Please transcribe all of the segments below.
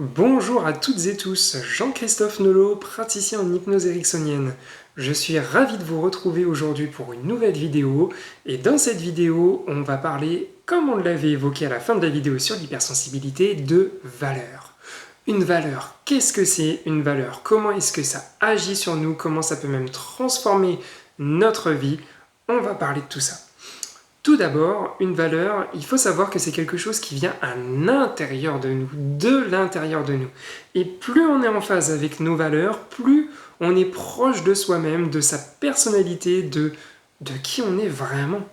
Bonjour à toutes et tous, Jean-Christophe Nolot, praticien en hypnose ericksonienne. Je suis ravi de vous retrouver aujourd'hui pour une nouvelle vidéo, et dans cette vidéo, on va parler, comme on l'avait évoqué à la fin de la vidéo sur l'hypersensibilité, de valeur. Une valeur, qu'est-ce que c'est une valeur? Comment est-ce que ça agit sur nous? Comment ça peut même transformer notre vie? On va parler de tout ça. Tout d'abord, une valeur, il faut savoir que c'est quelque chose qui vient à l'intérieur de nous, de l'intérieur de nous. Et plus on est en phase avec nos valeurs, plus on est proche de soi-même, de sa personnalité, de qui on est vraiment.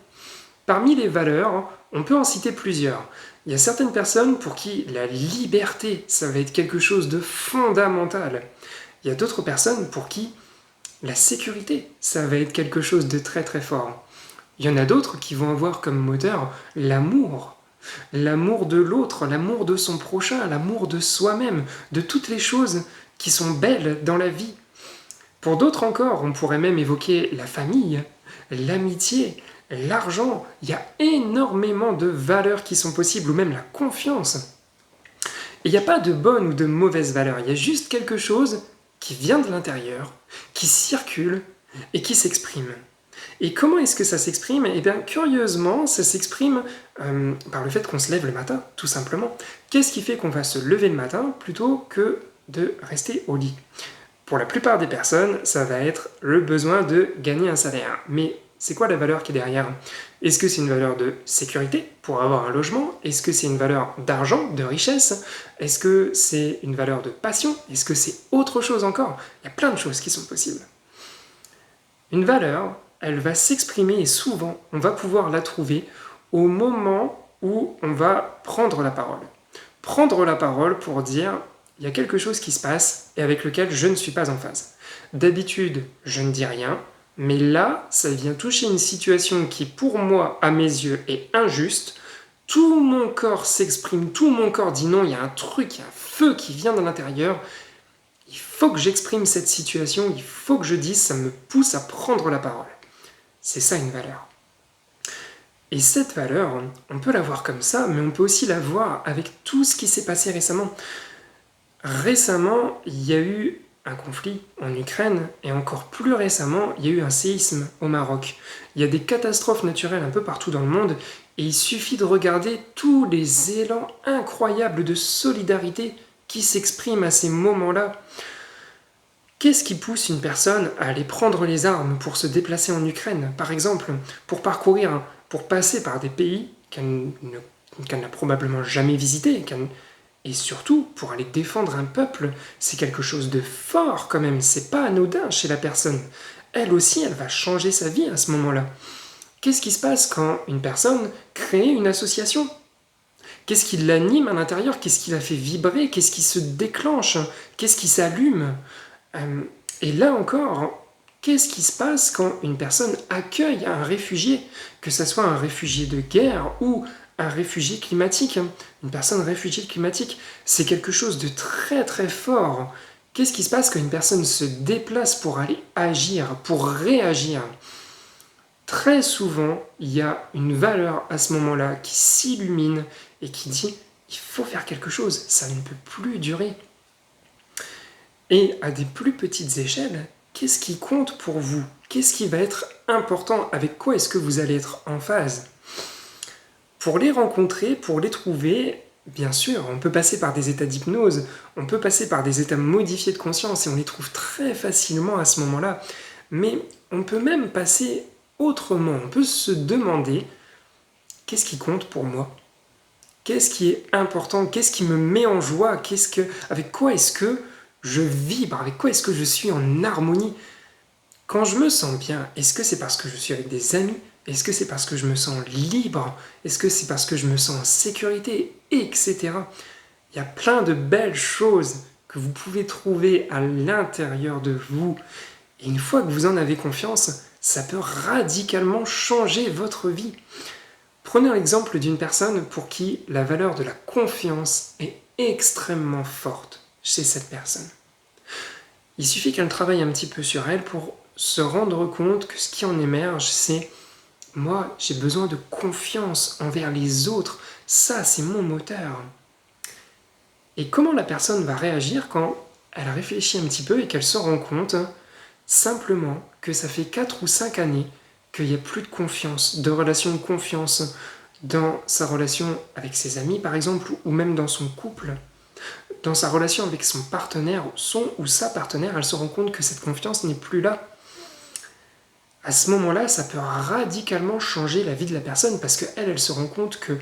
Parmi les valeurs, on peut en citer plusieurs. Il y a certaines personnes pour qui la liberté, ça va être quelque chose de fondamental. Il y a d'autres personnes pour qui la sécurité, ça va être quelque chose de très très fort. Il y en a d'autres qui vont avoir comme moteur l'amour. L'amour de l'autre, l'amour de son prochain, l'amour de soi-même, de toutes les choses qui sont belles dans la vie. Pour d'autres encore, on pourrait même évoquer la famille, l'amitié, l'argent. Il y a énormément de valeurs qui sont possibles, ou même la confiance. Et il n'y a pas de bonne ou de mauvaise valeur, il y a juste quelque chose qui vient de l'intérieur, qui circule et qui s'exprime. Et comment est-ce que ça s'exprime? Eh bien, curieusement, ça s'exprime par le fait qu'on se lève le matin, tout simplement. Qu'est-ce qui fait qu'on va se lever le matin plutôt que de rester au lit? Pour la plupart des personnes, ça va être le besoin de gagner un salaire. Mais c'est quoi la valeur qui est derrière? Est-ce que c'est une valeur de sécurité pour avoir un logement? Est-ce que c'est une valeur d'argent, de richesse? Est-ce que c'est une valeur de passion? Est-ce que c'est autre chose encore? Il y a plein de choses qui sont possibles. Une valeur, elle va s'exprimer et souvent, on va pouvoir la trouver au moment où on va prendre la parole. Prendre la parole pour dire, il y a quelque chose qui se passe et avec lequel je ne suis pas en phase. D'habitude, je ne dis rien, mais là, ça vient toucher une situation qui, pour moi, à mes yeux, est injuste. Tout mon corps s'exprime, tout mon corps dit non, il y a un truc, il y a un feu qui vient de l'intérieur. Il faut que j'exprime cette situation, il faut que je dise, ça me pousse à prendre la parole. C'est ça une valeur. Et cette valeur, on peut la voir comme ça, mais on peut aussi la voir avec tout ce qui s'est passé récemment. Récemment, il y a eu un conflit en Ukraine, et encore plus récemment, il y a eu un séisme au Maroc. Il y a des catastrophes naturelles un peu partout dans le monde, et il suffit de regarder tous les élans incroyables de solidarité qui s'expriment à ces moments-là. Qu'est-ce qui pousse une personne à aller prendre les armes pour se déplacer en Ukraine, par exemple, pour passer par des pays qu'elle n'a probablement jamais visités, et surtout pour aller défendre un peuple? C'est quelque chose de fort quand même, c'est pas anodin chez la personne. Elle aussi, elle va changer sa vie à ce moment-là. Qu'est-ce qui se passe quand une personne crée une association? Qu'est-ce qui l'anime à l'intérieur? Qu'est-ce qui la fait vibrer? Qu'est-ce qui se déclenche? Qu'est-ce qui s'allume? Et là encore, qu'est-ce qui se passe quand une personne accueille un réfugié? Que ce soit un réfugié de guerre ou un réfugié climatique. Une personne réfugiée climatique, c'est quelque chose de très très fort. Qu'est-ce qui se passe quand une personne se déplace pour aller agir, pour réagir? Très souvent, il y a une valeur à ce moment-là qui s'illumine et qui dit « il faut faire quelque chose, ça ne peut plus durer ». Et à des plus petites échelles, qu'est-ce qui compte pour vous? Qu'est-ce qui va être important? Avec quoi est-ce que vous allez être en phase? Pour les rencontrer, pour les trouver, bien sûr, on peut passer par des états d'hypnose, on peut passer par des états modifiés de conscience et on les trouve très facilement à ce moment-là. Mais on peut même passer autrement, on peut se demander qu'est-ce qui compte pour moi? Qu'est-ce qui est important? Qu'est-ce qui me met en joie? Avec quoi est-ce que je vibre? Avec quoi est-ce que je suis en harmonie? Quand je me sens bien, est-ce que c'est parce que je suis avec des amis? Est-ce que c'est parce que je me sens libre? Est-ce que c'est parce que je me sens en sécurité? Etc. Il y a plein de belles choses que vous pouvez trouver à l'intérieur de vous. Et une fois que vous en avez confiance, ça peut radicalement changer votre vie. Prenez l'exemple d'une personne pour qui la valeur de la confiance est extrêmement forte chez cette personne. Il suffit qu'elle travaille un petit peu sur elle pour se rendre compte que ce qui en émerge, c'est « moi, j'ai besoin de confiance envers les autres, ça, c'est mon moteur ». Et comment la personne va réagir quand elle réfléchit un petit peu et qu'elle se rend compte simplement que ça fait 4 ou 5 années qu'il n'y a plus de confiance, de relation de confiance dans sa relation avec ses amis par exemple, ou même dans son couple, dans sa relation avec son partenaire, son ou sa partenaire, elle se rend compte que cette confiance n'est plus là. À ce moment-là, ça peut radicalement changer la vie de la personne parce qu'elle, elle se rend compte qu'il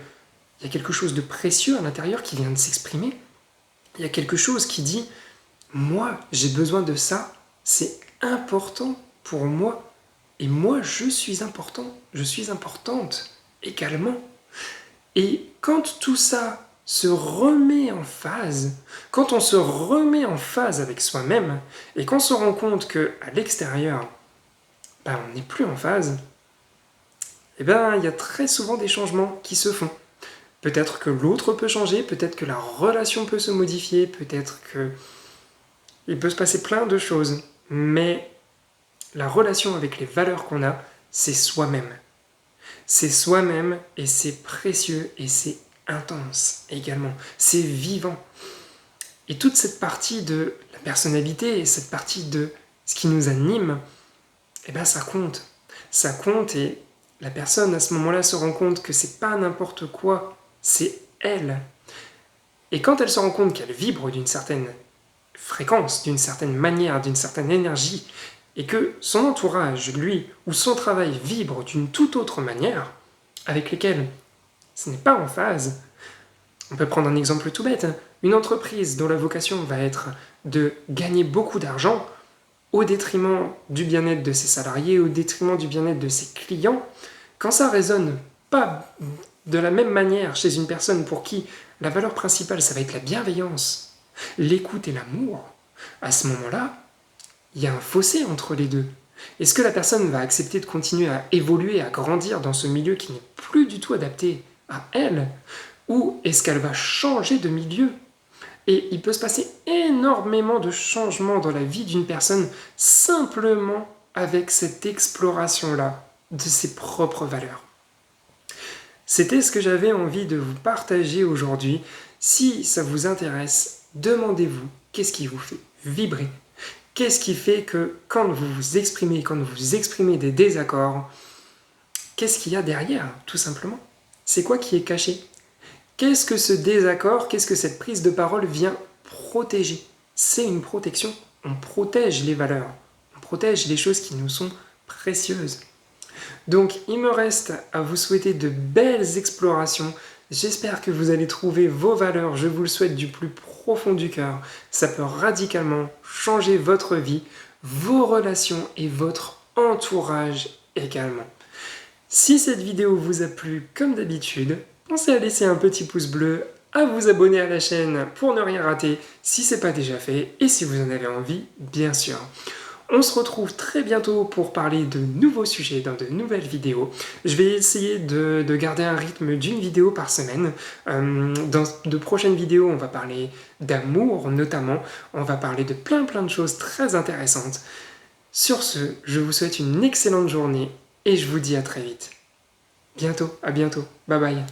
y a quelque chose de précieux à l'intérieur qui vient de s'exprimer. Il y a quelque chose qui dit « Moi, j'ai besoin de ça, c'est important pour moi. Et moi, je suis important, je suis importante également. » Et quand tout ça se remet en phase, quand on se remet en phase avec soi-même, et qu'on se rend compte qu'à l'extérieur, on n'est plus en phase, il y a très souvent des changements qui se font. Peut-être que l'autre peut changer, peut-être que la relation peut se modifier, peut-être qu'il peut se passer plein de choses, mais la relation avec les valeurs qu'on a, c'est soi-même. C'est soi-même et c'est précieux et c'est intense également. C'est vivant. Et toute cette partie de la personnalité et cette partie de ce qui nous anime, ça compte. Ça compte et la personne à ce moment-là se rend compte que c'est pas n'importe quoi, c'est elle. Et quand elle se rend compte qu'elle vibre d'une certaine fréquence, d'une certaine manière, d'une certaine énergie, et que son entourage, lui, ou son travail vibre d'une toute autre manière, avec lesquels ce n'est pas en phase, on peut prendre un exemple tout bête, une entreprise dont la vocation va être de gagner beaucoup d'argent, au détriment du bien-être de ses salariés, au détriment du bien-être de ses clients, quand ça résonne pas de la même manière chez une personne pour qui la valeur principale, ça va être la bienveillance, l'écoute et l'amour, à ce moment-là, il y a un fossé entre les deux. Est-ce que la personne va accepter de continuer à évoluer, à grandir dans ce milieu qui n'est plus du tout adapté à elle, ou est-ce qu'elle va changer de milieu ? Et il peut se passer énormément de changements dans la vie d'une personne simplement avec cette exploration-là de ses propres valeurs. C'était ce que j'avais envie de vous partager aujourd'hui. Si ça vous intéresse, demandez-vous qu'est-ce qui vous fait vibrer ? Qu'est-ce qui fait que quand vous vous exprimez des désaccords, qu'est-ce qu'il y a derrière, tout simplement ? C'est quoi qui est caché ? Qu'est-ce que ce désaccord, qu'est-ce que cette prise de parole vient protéger ? C'est une protection. On protège les valeurs. On protège les choses qui nous sont précieuses. Donc, il me reste à vous souhaiter de belles explorations. J'espère que vous allez trouver vos valeurs. Je vous le souhaite du plus profond du cœur. Ça peut radicalement changer votre vie, vos relations et votre entourage également. Si cette vidéo vous a plu, comme d'habitude, pensez à laisser un petit pouce bleu, à vous abonner à la chaîne pour ne rien rater si ce n'est pas déjà fait et si vous en avez envie, bien sûr. On se retrouve très bientôt pour parler de nouveaux sujets dans de nouvelles vidéos. Je vais essayer de garder un rythme d'une vidéo par semaine. Dans de prochaines vidéos, on va parler d'amour notamment. On va parler de plein de choses très intéressantes. Sur ce, je vous souhaite une excellente journée et je vous dis à très vite. À bientôt. Bye bye.